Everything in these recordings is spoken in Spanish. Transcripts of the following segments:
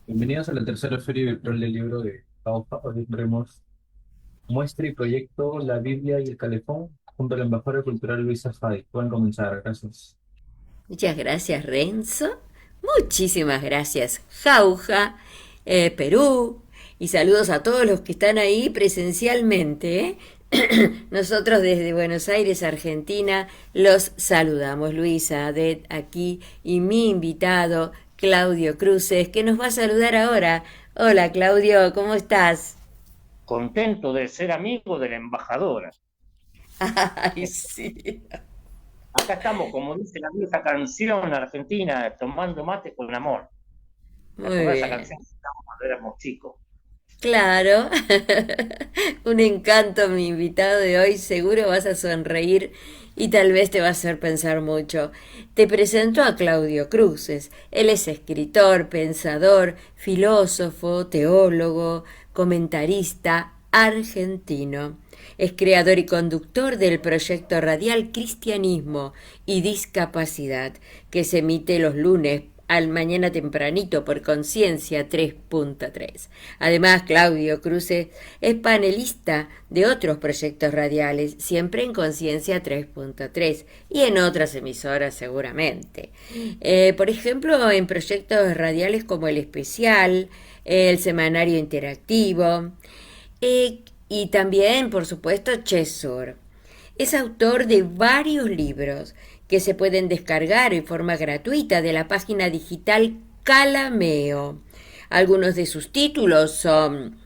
Bienvenidos a la tercera feria virtual del libro de Caufa. Hoy tendremos muestra y proyecto La Biblia y el Calefón junto a la embajadora cultural Luisa Fay. Pueden comenzar, gracias. Muchas gracias, Renzo. Muchísimas gracias, Jauja, Perú. Y saludos a todos los que están ahí presencialmente. Nosotros desde Buenos Aires, Argentina, los saludamos. Luisa, de aquí, y mi invitado, Claudio Cruces, que nos va a saludar ahora. Hola, Claudio, ¿cómo estás? Contento de ser amigo de la embajadora. Ay, sí. Acá estamos, como dice la vieja canción argentina, tomando mate con amor. ¿Te Muy acordás de esa bien. canción que escuchábamos cuando éramos chicos? Claro, un encanto mi invitado de hoy, seguro vas a sonreír y tal vez te va a hacer pensar mucho. Te presento a Claudio Cruces. Él es escritor, pensador, filósofo, teólogo, comentarista argentino. Es creador y conductor del proyecto radial Cristianismo y Discapacidad, que se emite los lunes al mañana tempranito por Conciencia 3.3. Además, Claudio Cruces es panelista de otros proyectos radiales, siempre en Conciencia 3.3 y en otras emisoras seguramente. Por ejemplo, en proyectos radiales como El Especial, el Semanario Interactivo, y también, por supuesto, Chesur. Es autor de varios libros que se pueden descargar en forma gratuita de la página digital Calameo. Algunos de sus títulos son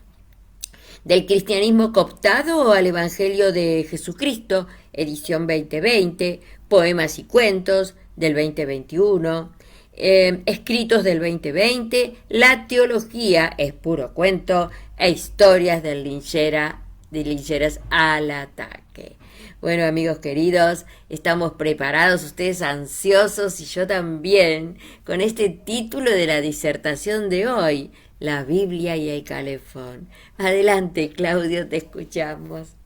Del cristianismo cooptado al Evangelio de Jesucristo, edición 2020, Poemas y cuentos del 2021, Escritos del 2020, La teología es puro cuento e Historias de lincheras al ataque. Bueno, amigos queridos, estamos preparados, ustedes ansiosos y yo también, con este título de la disertación de hoy, La Biblia y el calefón. Adelante, Claudio, te escuchamos.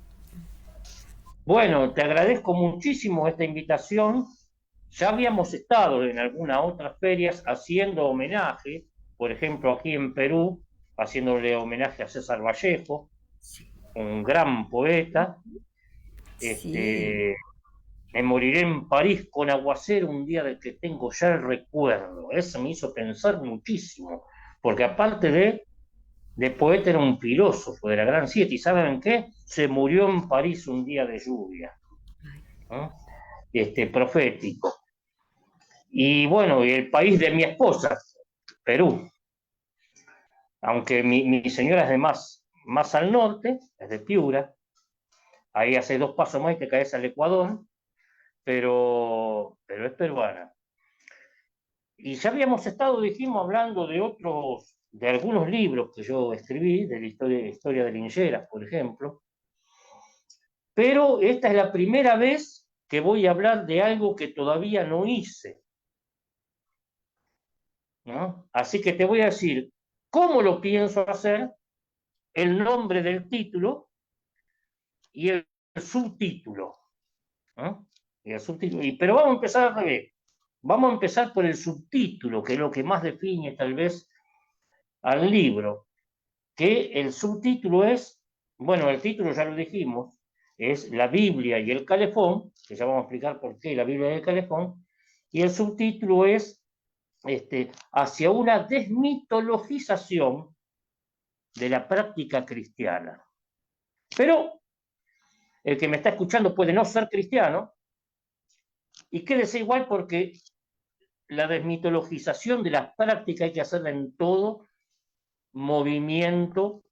Bueno, te agradezco muchísimo esta invitación. Ya habíamos estado en algunas otras ferias haciendo homenaje, por ejemplo, aquí en Perú, haciéndole homenaje a César Vallejo, un gran poeta. Sí. Este, Me moriré en París con aguacero un día del que tengo ya el recuerdo. Eso me hizo pensar muchísimo, porque aparte de poeta era un filósofo de la Gran Siete, ¿y saben qué? Se murió en París un día de lluvia, ¿no? Profético. Y bueno, y el país de mi esposa, Perú, aunque mi señora es de más al norte, es de Piura, ahí hace dos pasos más y te caes al Ecuador, pero es peruana. Y ya habíamos estado, dijimos, hablando de algunos libros que yo escribí, de la historia de Lingeras, por ejemplo, pero esta es la primera vez que voy a hablar de algo que todavía no hice, ¿no? Así que te voy a decir cómo lo pienso hacer, el nombre del título y el subtítulo, ¿no? Y el subtítulo. Pero vamos a empezar al revés. Vamos a empezar por el subtítulo, que es lo que más define tal vez al libro, que el subtítulo es, bueno, el título ya lo dijimos, es La Biblia y el Calefón, que ya vamos a explicar por qué la Biblia y el Calefón, y el subtítulo es hacia una desmitologización de la práctica cristiana. Pero el que me está escuchando puede no ser cristiano y quédese igual porque la desmitologización de las prácticas hay que hacerla en todo movimiento,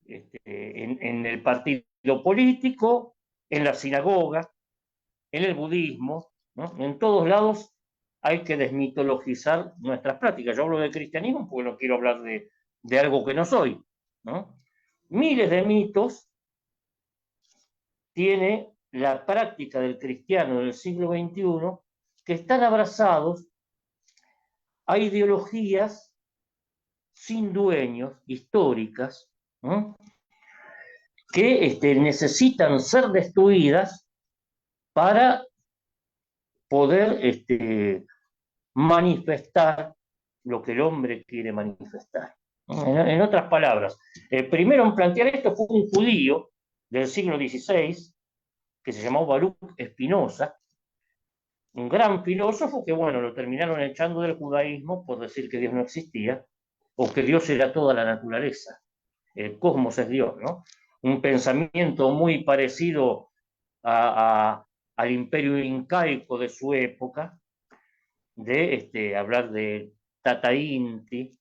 en el partido político, en la sinagoga, en el budismo, ¿no? En todos lados hay que desmitologizar nuestras prácticas. Yo hablo de cristianismo porque no quiero hablar de algo que no soy, ¿no? Miles de mitos tiene la práctica del cristiano del siglo XXI que están abrazados a ideologías sin dueños, históricas, ¿no? Que necesitan ser destruidas para poder manifestar lo que el hombre quiere manifestar. En otras palabras, el primero en plantear esto fue un judío del siglo XVI, que se llamó Baruch Spinoza, un gran filósofo que, bueno, lo terminaron echando del judaísmo por decir que Dios no existía, o que Dios era toda la naturaleza, el cosmos es Dios, ¿no? Un pensamiento muy parecido al imperio incaico de su época, de hablar de Tata Inti,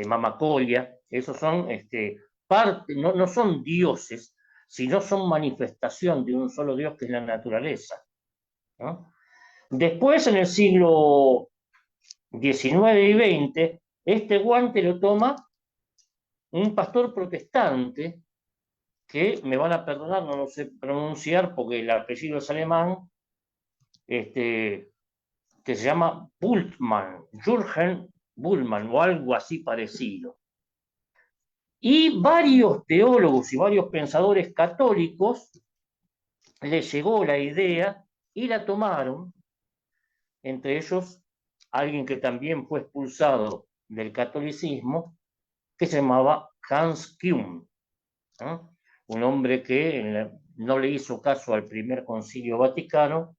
Mama Colia, esos son parte, no son dioses, sino son manifestación de un solo Dios que es la naturaleza, ¿no? Después, en el siglo XIX y XX, este guante lo toma un pastor protestante, que me van a perdonar, no lo sé pronunciar porque el apellido es alemán, que se llama Bultmann, Jürgen Bultmann, o algo así parecido. Y varios teólogos y varios pensadores católicos les llegó la idea y la tomaron, entre ellos alguien que también fue expulsado del catolicismo, que se llamaba Hans Kuhn, ¿no? Un hombre que no le hizo caso al primer concilio vaticano,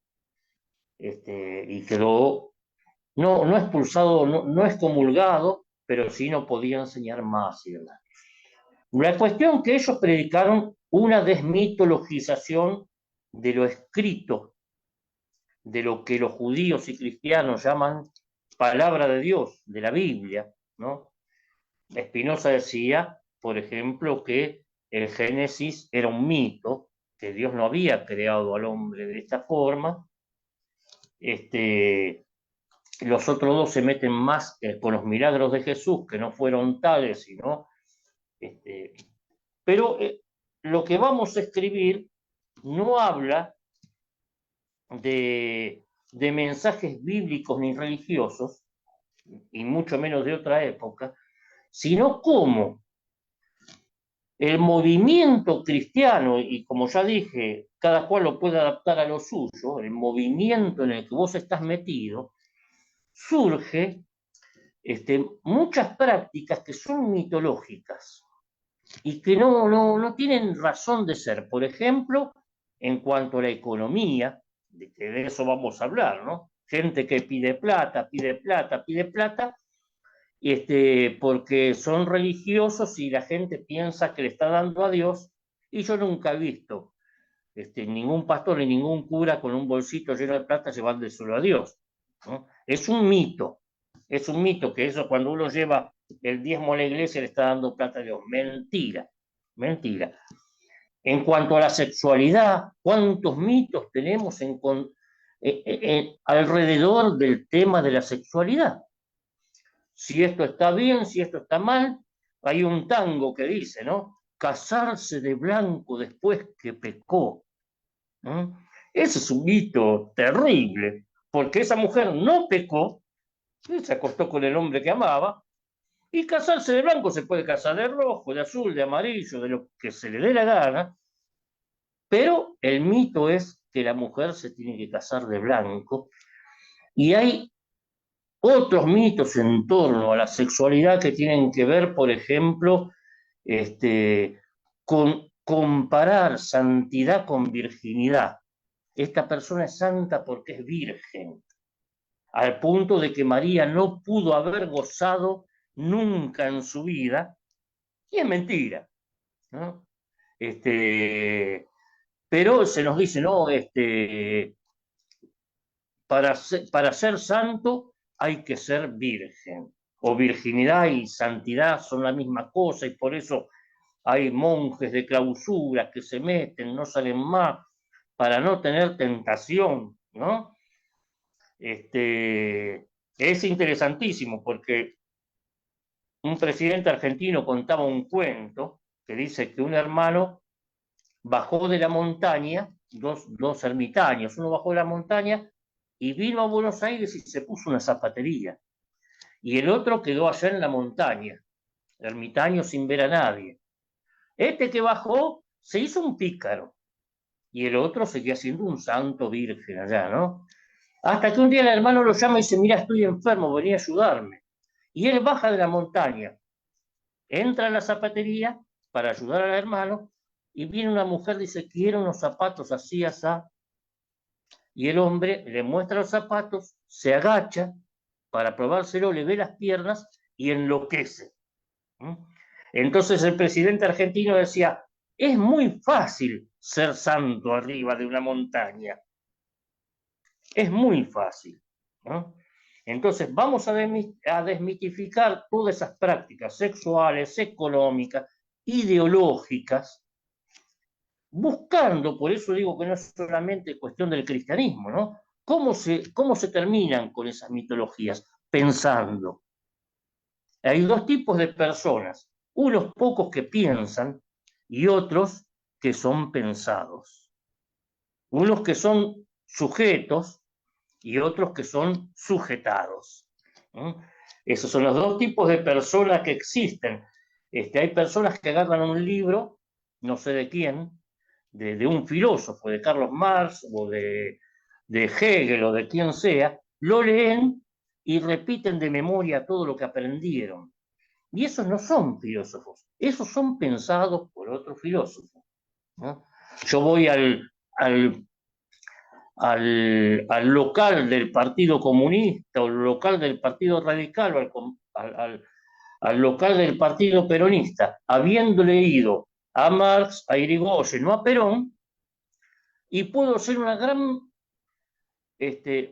y quedó, no expulsado, no excomulgado, pero sí no podía enseñar más y demás. La cuestión que ellos predicaron una desmitologización de lo escrito, de lo que los judíos y cristianos llaman palabra de Dios, de la Biblia, ¿no? Spinoza decía, por ejemplo, que el Génesis era un mito, que Dios no había creado al hombre de esta forma. Los otros dos se meten más con los milagros de Jesús, que no fueron tales, sino... pero lo que vamos a escribir no habla de mensajes bíblicos ni religiosos, y mucho menos de otra época, sino cómo el movimiento cristiano, y como ya dije, cada cual lo puede adaptar a lo suyo, el movimiento en el que vos estás metido, surge muchas prácticas que son mitológicas y que no tienen razón de ser. Por ejemplo, en cuanto a la economía, de eso vamos a hablar, ¿no? Gente que pide plata, pide plata, pide plata, porque son religiosos y la gente piensa que le está dando a Dios, y yo nunca he visto ningún pastor ni ningún cura con un bolsito lleno de plata llevándoselo a Dios, ¿no? Es un mito que eso cuando uno lleva el diezmo a la iglesia le está dando plata a Dios. Mentira, mentira. En cuanto a la sexualidad, ¿cuántos mitos tenemos alrededor del tema de la sexualidad? Si esto está bien, si esto está mal. Hay un tango que dice, ¿no? Casarse de blanco después que pecó. ¿No? Ese es un mito terrible, porque esa mujer no pecó, se acostó con el hombre que amaba, y casarse de blanco se puede casar de rojo, de azul, de amarillo, de lo que se le dé la gana, pero el mito es que la mujer se tiene que casar de blanco, y hay otros mitos en torno a la sexualidad que tienen que ver, por ejemplo, con comparar santidad con virginidad. Esta persona es santa porque es virgen, al punto de que María no pudo haber gozado nunca en su vida, y es mentira, ¿no? Pero se nos dice, no, para ser santo hay que ser virgen, o virginidad y santidad son la misma cosa, y por eso hay monjes de clausura que se meten, no salen más, para no tener tentación, ¿no? Es interesantísimo porque un presidente argentino contaba un cuento que dice que un hermano bajó de la montaña, dos ermitaños, uno bajó de la montaña y vino a Buenos Aires y se puso una zapatería, y el otro quedó allá en la montaña, ermitaño sin ver a nadie. Este que bajó se hizo un pícaro y el otro seguía siendo un santo virgen allá, ¿no? Hasta que un día el hermano lo llama y dice, mira, estoy enfermo, vení a ayudarme. Y él baja de la montaña, entra a la zapatería para ayudar al hermano, y viene una mujer, dice, quiero unos zapatos así, así, y el hombre le muestra los zapatos, se agacha para probárselo, le ve las piernas y enloquece. Entonces el presidente argentino decía, es muy fácil ser santo arriba de una montaña. Es muy fácil, ¿no? Entonces vamos a desmitificar todas esas prácticas sexuales, económicas, ideológicas, buscando, por eso digo que no es solamente cuestión del cristianismo, ¿no? ¿Cómo se terminan con esas mitologías? Pensando. Hay dos tipos de personas, unos pocos que piensan y otros que son pensados. Unos que son sujetos y otros que son sujetados. Esos son los dos tipos de personas que existen. Hay personas que agarran un libro, no sé de quién, de un filósofo, de Carlos Marx o de Hegel o de quien sea, lo leen y repiten de memoria todo lo que aprendieron. Y esos no son filósofos, esos son pensados por otros filósofos, ¿no? Yo voy al local del Partido Comunista o al local del Partido Radical o al local del Partido Peronista, habiendo leído a Marx, a Irigoyen, no a Perón, y puedo ser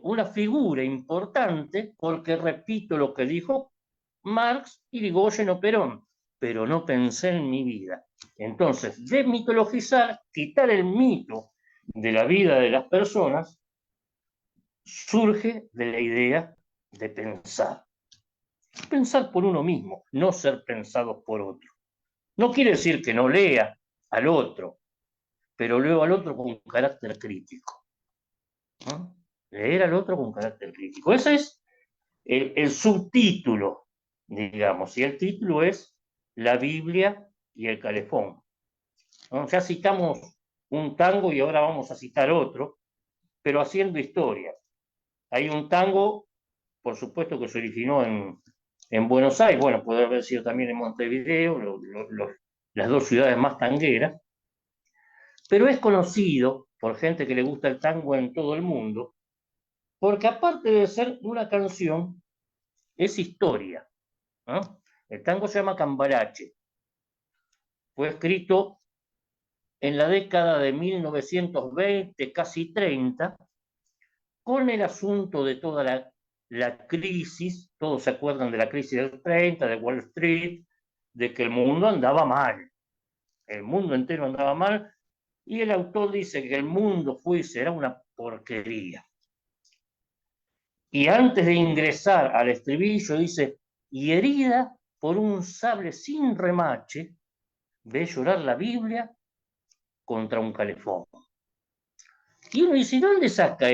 una figura importante porque repito lo que dijo Marx, Irigoyen o Perón, pero no pensé en mi vida. Entonces, desmitologizar, quitar el mito de la vida de las personas, surge de la idea de pensar. Pensar por uno mismo, no ser pensado por otro. No quiere decir que no lea al otro, pero leo al otro con carácter crítico, ¿no? Leer al otro con carácter crítico. Ese es el subtítulo, digamos, y el título es La Biblia y el calefón, ¿no? Ya citamos un tango y ahora vamos a citar otro, pero haciendo historia. Hay un tango, por supuesto, que se originó en Buenos Aires, bueno, puede haber sido también en Montevideo, las dos ciudades más tangueras, pero es conocido por gente que le gusta el tango en todo el mundo, porque aparte de ser una canción, es historia, ¿no? El tango se llama Cambalache. Fue escrito en la década de 1920, casi 30, con el asunto de toda la crisis, todos se acuerdan de la crisis del 30, de Wall Street, de que el mundo andaba mal, el mundo entero andaba mal, y el autor dice que el mundo fue y será una porquería. Y antes de ingresar al estribillo dice, y herida por un sable sin remache, ve llorar la Biblia contra un calefón. Y uno dice, ¿dónde saca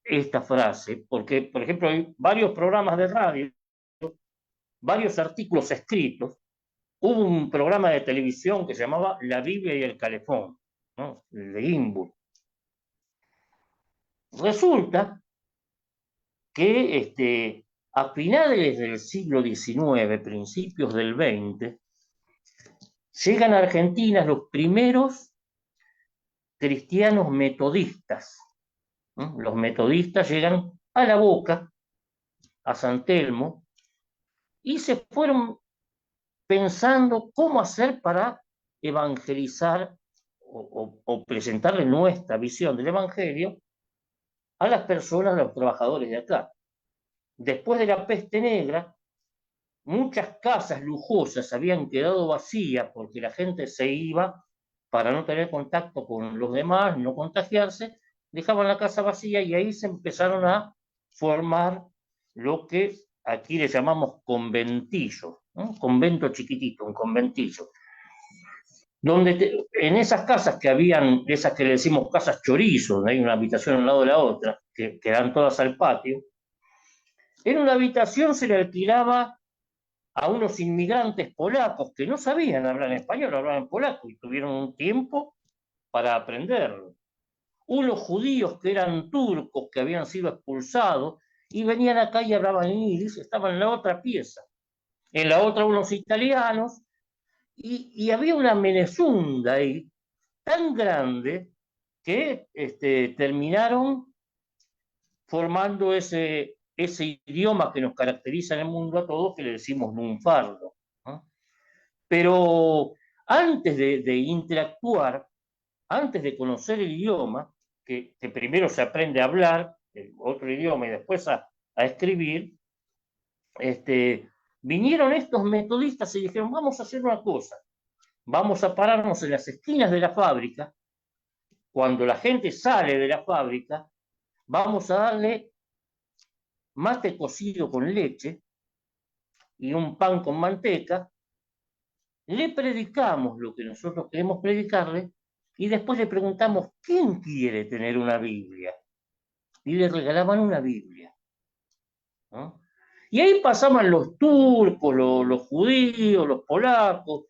esta frase? Porque, por ejemplo, hay varios programas de radio, varios artículos escritos. Hubo un programa de televisión que se llamaba La Biblia y el calefón, ¿no? El de Inwood. Resulta que a finales del siglo XIX, principios del XX, llegan a Argentina los primeros cristianos metodistas, ¿no? Los metodistas llegan a La Boca, a San Telmo, y se fueron pensando cómo hacer para evangelizar o presentarle nuestra visión del Evangelio a las personas, a los trabajadores de acá. Después de la peste negra, muchas casas lujosas habían quedado vacías porque la gente se iba para no tener contacto con los demás, no contagiarse, dejaban la casa vacía y ahí se empezaron a formar lo que aquí le llamamos conventillo, ¿no? Un convento chiquitito, un conventillo. Donde en esas casas que habían, esas que le decimos casas chorizo, donde hay una habitación al lado de la otra, que dan todas al patio, en una habitación se le alquilaba a unos inmigrantes polacos que no sabían hablar en español, hablaban polaco y tuvieron un tiempo para aprenderlo. Unos judíos que eran turcos, que habían sido expulsados y venían acá y hablaban en iris, estaban en la otra pieza, en la otra unos italianos, y había una menezunda ahí tan grande que terminaron formando ese idioma que nos caracteriza en el mundo a todos, que le decimos lunfardo, ¿no? Pero antes de interactuar, antes de conocer el idioma, que primero se aprende a hablar el otro idioma y después a escribir, vinieron estos metodistas y dijeron, vamos a hacer una cosa, vamos a pararnos en las esquinas de la fábrica, cuando la gente sale de la fábrica, vamos a darle mate cocido con leche y un pan con manteca, le predicamos lo que nosotros queremos predicarle y después le preguntamos, ¿quién quiere tener una Biblia? Y le regalaban una Biblia, ¿no? Y ahí pasaban los turcos, los judíos, los polacos,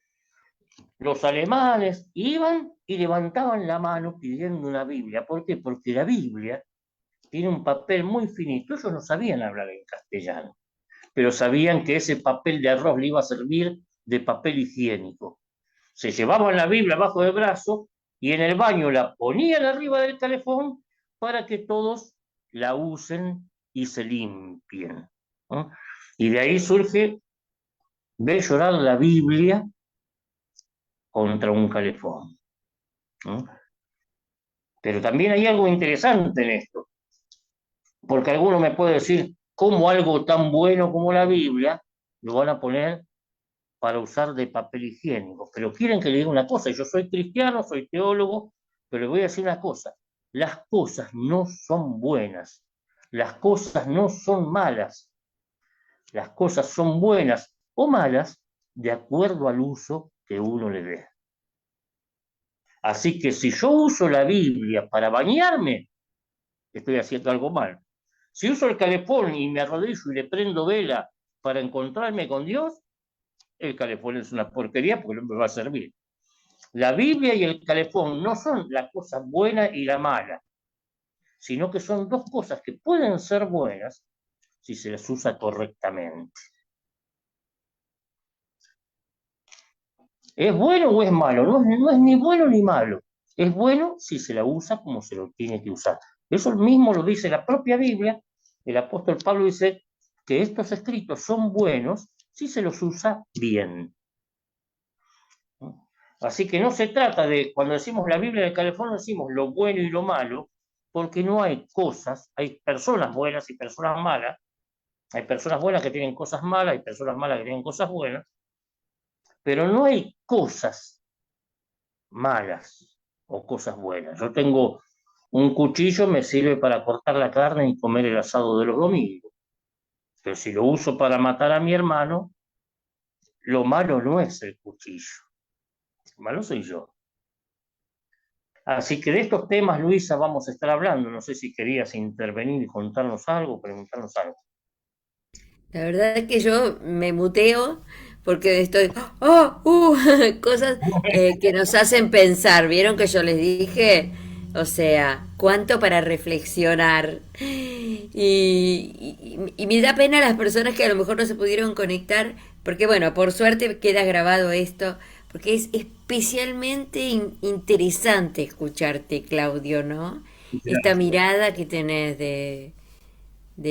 los alemanes, iban y levantaban la mano pidiendo una Biblia. ¿Por qué? Porque la Biblia tiene un papel muy finito. Ellos no sabían hablar en castellano, pero sabían que ese papel de arroz le iba a servir de papel higiénico. Se llevaban la Biblia bajo el brazo y en el baño la ponían arriba del calefón para que todos la usen y se limpien, ¿no? Y de ahí surge ver llorar la Biblia contra un calefón, ¿no? Pero también hay algo interesante en esto, porque alguno me puede decir, ¿cómo algo tan bueno como la Biblia lo van a poner para usar de papel higiénico? Pero quieren que le diga una cosa, yo soy cristiano, soy teólogo, pero le voy a decir una cosa, las cosas no son buenas, las cosas no son malas, las cosas son buenas o malas de acuerdo al uso que uno le dé. Así que si yo uso la Biblia para bañarme, estoy haciendo algo mal. Si uso el calefón y me arrodillo y le prendo vela para encontrarme con Dios, el calefón es una porquería porque no me va a servir. La Biblia y el calefón no son la cosa buena y la mala, sino que son dos cosas que pueden ser buenas si se las usa correctamente. ¿Es bueno o es malo? No es ni bueno ni malo. Es bueno si se la usa como se lo tiene que usar. Eso mismo lo dice la propia Biblia. El apóstol Pablo dice que estos escritos son buenos si se los usa bien. Así que no se trata de, cuando decimos la Biblia del calefón, decimos lo bueno y lo malo, porque no hay cosas, hay personas buenas y personas malas, hay personas buenas que tienen cosas malas, hay personas malas que tienen cosas buenas, pero no hay cosas malas o cosas buenas. Yo tengo un cuchillo, me sirve para cortar la carne y comer el asado de los domingos, pero si lo uso para matar a mi hermano, lo malo no es el cuchillo, lo malo soy yo. Así que de estos temas, Luisa, vamos a estar hablando. No sé si querías intervenir y contarnos algo, preguntarnos algo. La verdad es que yo me muteo porque estoy, cosas que nos hacen pensar. ¿Vieron que yo les dije? O sea, cuánto para reflexionar. Y me da pena las personas que a lo mejor no se pudieron conectar, porque bueno, por suerte queda grabado esto, porque es especialmente interesante escucharte, Claudio, ¿no? Esta mirada que tenés de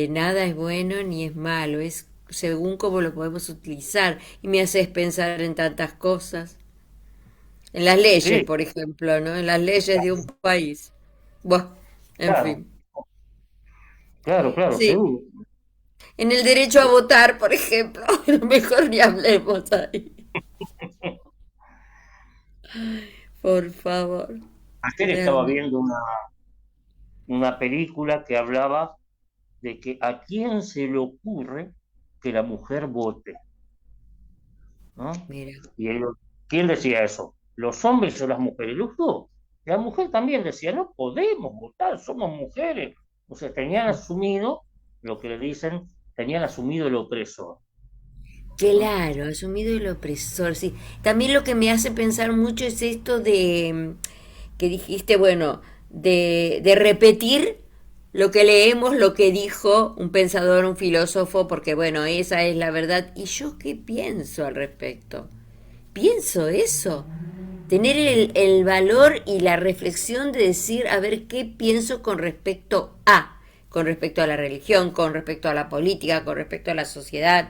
nada es bueno ni es malo, es según cómo lo podemos utilizar. Y me haces pensar en tantas cosas. En las leyes, Sí, por ejemplo, ¿no? En las leyes de un país. Bueno, en claro, fin. claro, Sí. seguro. En el derecho a votar, por ejemplo. Mejor ni hablemos ahí. Por favor. Ayer estaba Realmente. viendo una película que hablaba de que a quién se le ocurre que la mujer vote, ¿no? Mira. Y ¿quién decía eso? ¿Los hombres o las mujeres? Los dos. La mujer también decía, no podemos votar, somos mujeres. O sea, tenían asumido lo que le dicen, tenían asumido el opresor, ¿no? Claro, asumido el opresor, sí. También lo que me hace pensar mucho es esto de que dijiste, bueno, de repetir lo que leemos, lo que dijo un pensador, un filósofo, porque bueno, esa es la verdad. ¿Y yo qué pienso al respecto? Pienso eso. Tener el valor y la reflexión de decir, a ver, ¿qué pienso con respecto a la religión, con respecto a la política, con respecto a la sociedad?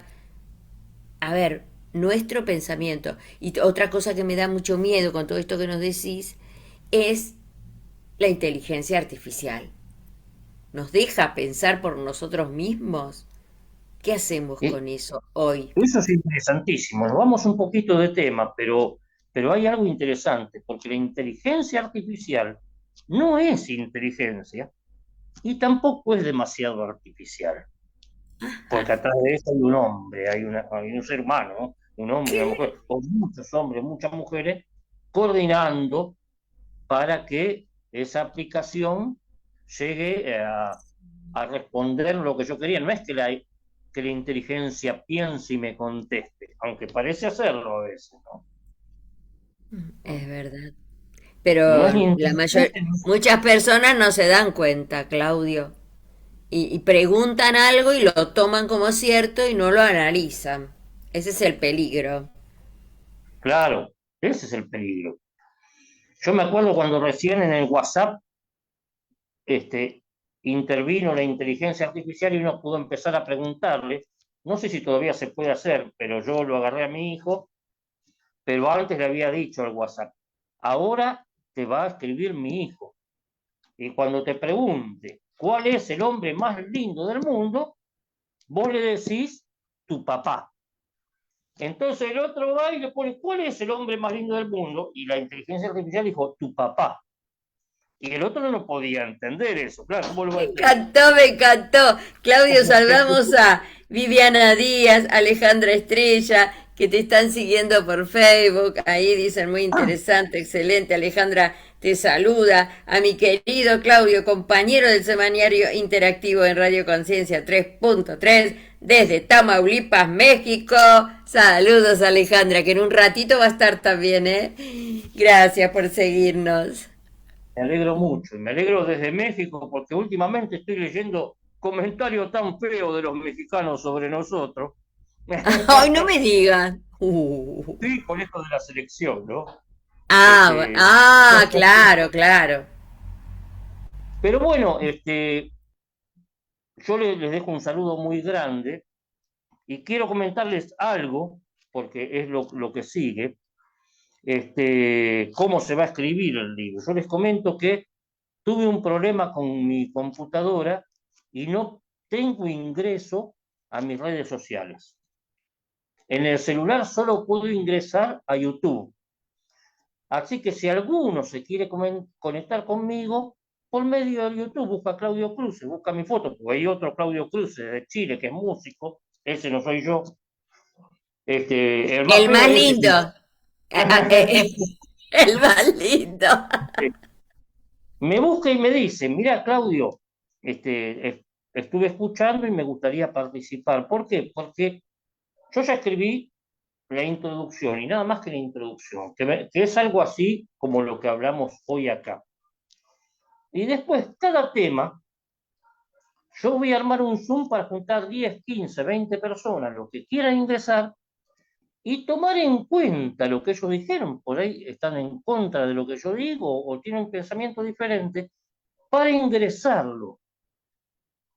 A ver, nuestro pensamiento. Y otra cosa que me da mucho miedo con todo esto que nos decís es la inteligencia artificial. ¿Nos deja pensar por nosotros mismos? ¿Qué hacemos Eh, con eso hoy? Eso es interesantísimo. Nos vamos un poquito de tema, pero hay algo interesante, porque la inteligencia artificial no es inteligencia y tampoco es demasiado artificial, porque Ah, atrás de eso hay un hombre, hay un ser humano, ¿no? Un hombre y una ¿qué? mujer, o muchos hombres, muchas mujeres, coordinando para que esa aplicación llegue a responder lo que yo quería. No es que la inteligencia piense y me conteste, aunque parece hacerlo a veces, ¿no? Es verdad. No es Pero ni la inteligente ni muchas personas no se dan cuenta, Claudio, y preguntan algo y lo toman como cierto y no lo analizan. Ese es el peligro. claro, ese es el peligro. Yo me acuerdo cuando recién en el WhatsApp este, intervino la inteligencia artificial y uno pudo empezar a preguntarle, no sé si todavía se puede hacer, pero yo lo agarré a mi hijo, pero antes le había dicho al WhatsApp, ahora te va a escribir mi hijo. Y cuando te pregunte cuál es el hombre más lindo del mundo, vos le decís tu papá. Entonces el otro va y le pone, ¿cuál es el hombre más lindo del mundo? Y la inteligencia artificial dijo, tu papá. Y el otro no podía entender eso. Claro, ¿cómo lo va Me a entender? encantó, me encantó. Claudio, saludamos a Viviana Díaz, Alejandra Estrella, que te están siguiendo por Facebook. Ahí dicen muy interesante, excelente. Alejandra te saluda. A mi querido Claudio, compañero del semanario interactivo en Radio Conciencia 3.3, desde Tamaulipas, México. Saludos, Alejandra, que en un ratito va a estar también, ¿eh? Gracias por seguirnos. Me alegro mucho. Y me alegro desde México porque últimamente estoy leyendo comentarios tan feos de los mexicanos sobre nosotros. Ay, no me digan. Sí, con esto de la selección, ¿no? Ah, Este, ah, claro, claro. pero bueno, yo les dejo un saludo muy grande y quiero comentarles algo, porque es lo que sigue, cómo se va a escribir el libro. Yo les comento que tuve un problema con mi computadora y no tengo ingreso a mis redes sociales. En el celular solo puedo ingresar a YouTube. Así que si alguno se quiere conectar conmigo, por medio de YouTube, busca Claudio Cruz, busca mi foto, porque hay otro Claudio Cruz de Chile que es músico, ese no soy yo. El más El feo más es ese. lindo. El más lindo. Me busca y me dice, mira Claudio, estuve escuchando y me gustaría participar. ¿Por qué? Porque yo ya escribí la introducción y nada más que la introducción, que es algo así como lo que hablamos hoy acá. Y después, cada tema, yo voy a armar un Zoom para juntar 10, 15, 20 personas, los que quieran ingresar, y tomar en cuenta lo que ellos dijeron. Por ahí están en contra de lo que yo digo o tienen un pensamiento diferente, para ingresarlo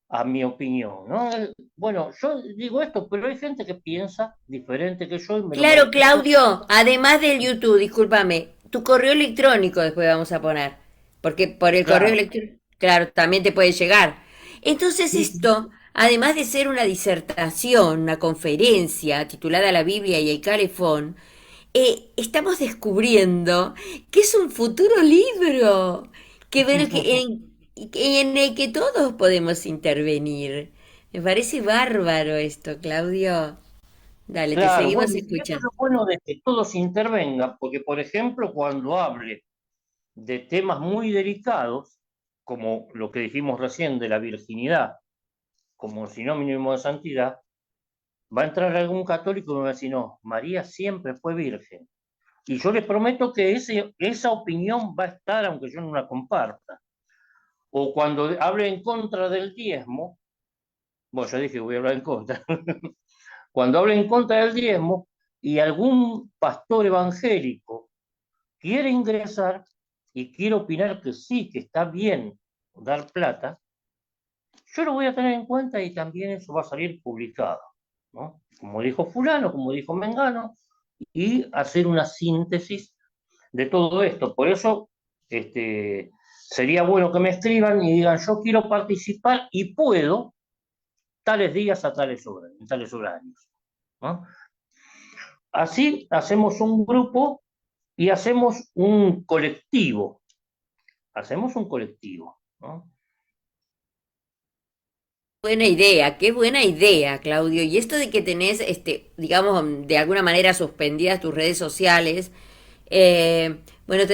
a mi opinión, ¿no? Bueno, yo digo esto, pero hay gente que piensa diferente que yo y me lo Claro, manifiesta. Claudio, además del YouTube, discúlpame, tu correo electrónico después vamos a poner, porque por el correo Claro, electrónico, claro, también te puede llegar. Entonces sí, sí, esto, además de ser una disertación, una conferencia titulada La Biblia y el Calefón, estamos descubriendo que es un futuro libro, en el que todos podemos intervenir. Me parece bárbaro esto, Claudio. Dale, te claro, seguimos bueno, y eso es escuchando. lo bueno de que todos intervengan, porque por ejemplo, cuando hable de temas muy delicados, como lo que dijimos recién de la virginidad, como sinónimo de santidad, va a entrar algún católico y me va a decir, no, María siempre fue virgen. Y yo les prometo que esa opinión va a estar, aunque yo no la comparta. o cuando hable en contra del diezmo, bueno, ya dije que voy a hablar en contra, cuando hable en contra del diezmo y algún pastor evangélico quiere ingresar y quiere opinar que sí, que está bien dar plata, yo lo voy a tener en cuenta y también eso va a salir publicado, ¿no? Como dijo fulano, como dijo Mengano, y hacer una síntesis de todo esto. Por eso sería bueno que me escriban y digan, yo quiero participar y puedo tales días a tales horas, en tales horarios, ¿no? Así hacemos un grupo y hacemos un colectivo, ¿no? Qué buena idea, Claudio. Y esto de que tenés, digamos, de alguna manera suspendidas tus redes sociales, bueno,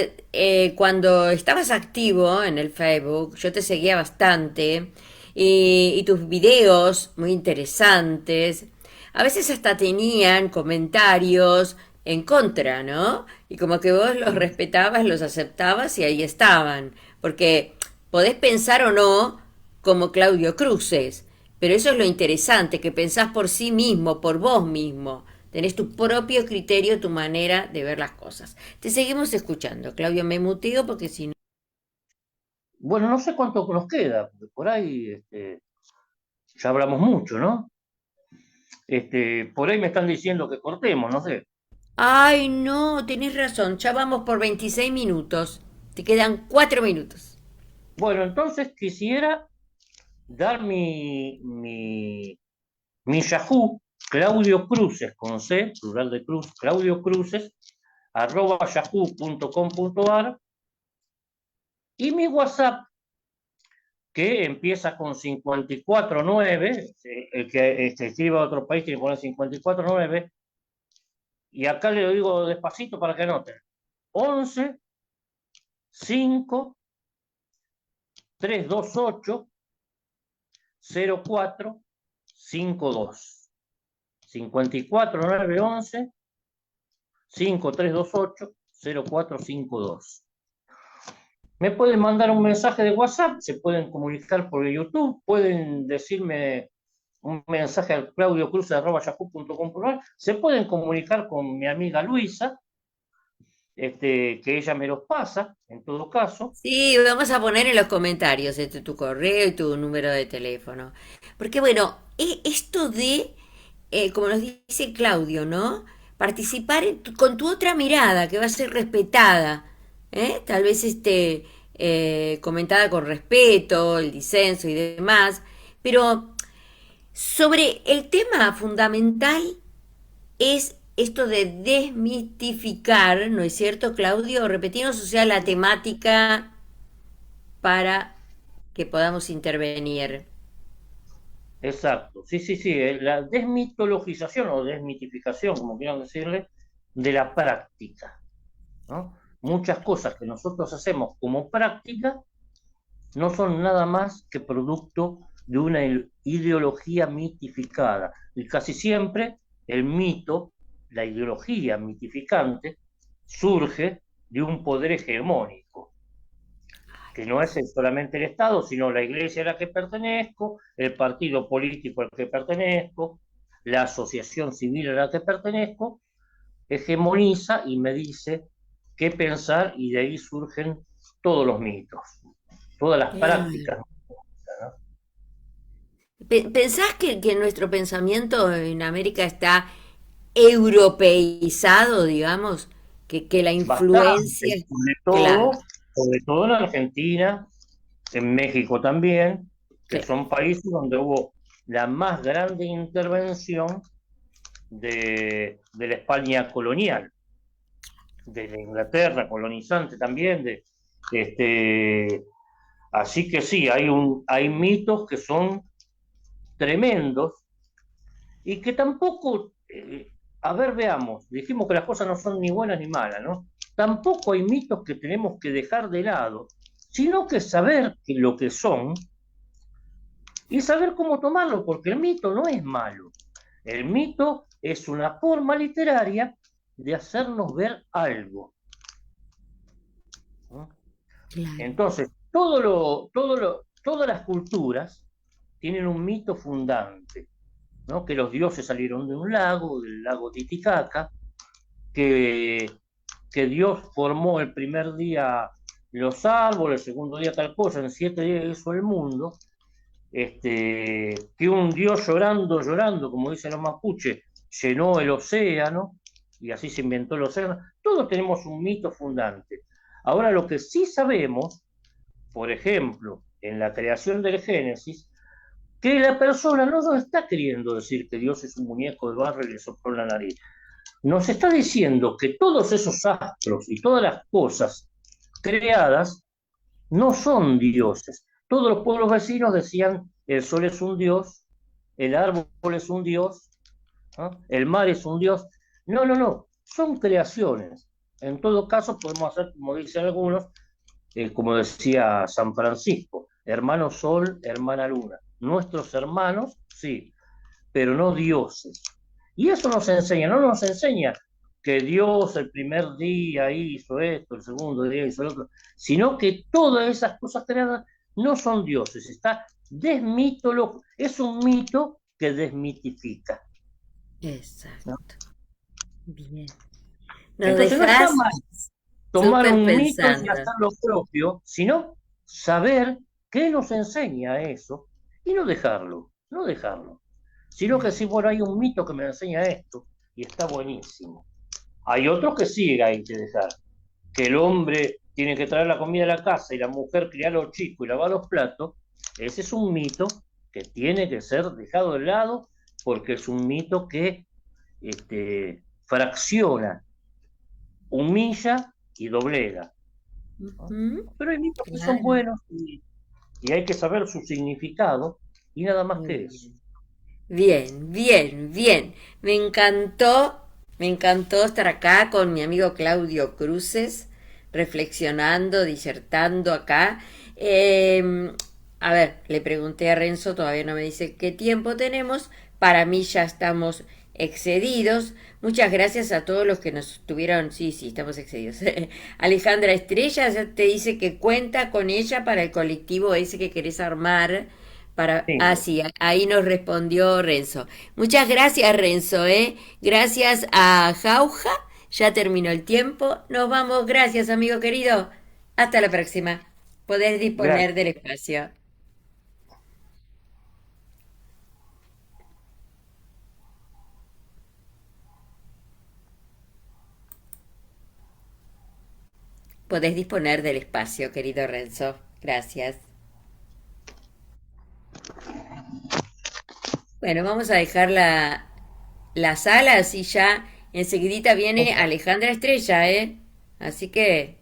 cuando estabas activo en el Facebook, yo te seguía bastante y tus videos muy interesantes, a veces hasta tenían comentarios en contra, ¿no? Y como que vos los respetabas, los aceptabas y ahí estaban, porque podés pensar o no como Claudio Cruces, pero eso es lo interesante, que pensás por sí mismo, por vos mismo. Tenés tu propio criterio, tu manera de ver las cosas. Te seguimos escuchando, Claudio. Me muteo porque si no. Bueno, no sé cuánto nos queda, porque por ahí ya hablamos mucho, ¿no? Por ahí me están diciendo que cortemos, no sé. Ay, no, tenés razón. Ya vamos por 26 minutos. Te quedan 4 minutos. Bueno, entonces quisiera dar mi Yahoo, Claudio Cruces, con C, plural de Cruz, Claudio Cruces, @yahoo.com.ar, y mi WhatsApp, que empieza con 549, el que escriba a otro país tiene que poner 549, y acá le digo despacito para que anoten. 11 5 328 0452. 54911 5328 0452. Me pueden mandar un mensaje de WhatsApp, se pueden comunicar por YouTube, pueden decirme un mensaje al claudiocruz@yahoo.com.ar, se pueden comunicar con mi amiga Luisa, que ella me los pasa, en todo caso. Sí, vamos a poner en los comentarios tu correo y tu número de teléfono. Porque bueno, esto de, como nos dice Claudio, ¿no? Participar con tu otra mirada, que va a ser respetada, ¿eh? Tal vez comentada con respeto, el disenso y demás, pero sobre el tema fundamental es esto de desmitificar, ¿no es cierto, Claudio? Repetimos, o sea, la temática para que podamos intervenir. Exacto, sí, sí, sí, la desmitologización o desmitificación, como quieran decirle, de la práctica, ¿no? Muchas cosas que nosotros hacemos como práctica no son nada más que producto de una ideología mitificada. Y casi siempre el mito, la ideología mitificante, surge de un poder hegemónico, que no es solamente el Estado, sino la iglesia a la que pertenezco, el partido político al que pertenezco, la asociación civil a la que pertenezco, hegemoniza y me dice qué pensar, y de ahí surgen todos los mitos, todas las Claro. prácticas, ¿no? ¿Pensás que nuestro pensamiento en América está europeizado, digamos? Que la influencia, Bastante, claro, sobre todo en Argentina, en México también, que sí, son países donde hubo la más grande intervención de la España colonial, de la Inglaterra colonizante también, así que sí, hay mitos que son tremendos y que tampoco, a ver, veamos, dijimos que las cosas no son ni buenas ni malas, ¿no? Tampoco hay mitos que tenemos que dejar de lado, sino que saber que lo que son y saber cómo tomarlo, porque el mito no es malo. El mito es una forma literaria de hacernos ver algo, ¿no? claro. Entonces, todas las culturas tienen un mito fundante, ¿no? Que los dioses salieron de un lago, del lago Titicaca, que, que Dios formó el primer día los árboles, el segundo día tal cosa, en 7 días hizo el mundo, que un Dios llorando, llorando, como dicen los mapuches, llenó el océano y así se inventó el océano. Todos tenemos un mito fundante. Ahora, lo que sí sabemos, por ejemplo, en la creación del Génesis, que la persona no nos está queriendo decir que Dios es un muñeco de barro y le sopló la nariz. Nos está diciendo que todos esos astros y todas las cosas creadas no son dioses. Todos los pueblos vecinos decían, el sol es un dios, el árbol es un dios, ¿no? El mar es un dios. No, no, no, son creaciones. En todo caso, podemos hacer, como dicen algunos, como decía San Francisco, hermano sol, hermana luna. Nuestros hermanos, sí, pero no dioses. Y eso nos enseña, no nos enseña que Dios el primer día hizo esto, el segundo día hizo lo otro, sino que todas esas cosas creadas no son dioses, está desmítolo, es un mito que desmitifica, ¿no? Exacto. Bien. Nos Entonces no está dejas mal tomar súper un mito y pensando. hacer lo propio, sino saber qué nos enseña eso y no dejarlo, no dejarlo. Sino que si, bueno, hay un mito que me enseña esto y está buenísimo. Hay otros que sí hay que dejar, que el hombre tiene que traer la comida a la casa y la mujer criar a los chicos y lavar los platos. Ese es un mito que tiene que ser dejado de lado porque es un mito que fracciona, humilla y doblega, ¿no? Ujú, Pero hay mitos que son claro. buenos y hay que saber su significado y nada más Muy que eso. bien. Bien, bien, bien. Me encantó estar acá con mi amigo Claudio Cruces, reflexionando, disertando acá. A ver, le pregunté a Renzo, todavía no me dice qué tiempo tenemos. Para mí ya estamos excedidos. Muchas gracias a todos los que nos tuvieron. Sí, sí, estamos excedidos. Alejandra Estrella ya te dice que cuenta con ella para el colectivo ese que querés armar para, Sí, sí, ahí nos respondió Renzo. Muchas gracias, Renzo, ¿eh? Gracias a Jauja. Ya terminó el tiempo. Nos vamos. Gracias, amigo querido. Hasta la próxima. Podés disponer gracias. del espacio. Podés disponer del espacio, querido Renzo. Gracias. Bueno, vamos a dejar la sala, así ya enseguidita viene Alejandra Estrella, ¿eh? Así que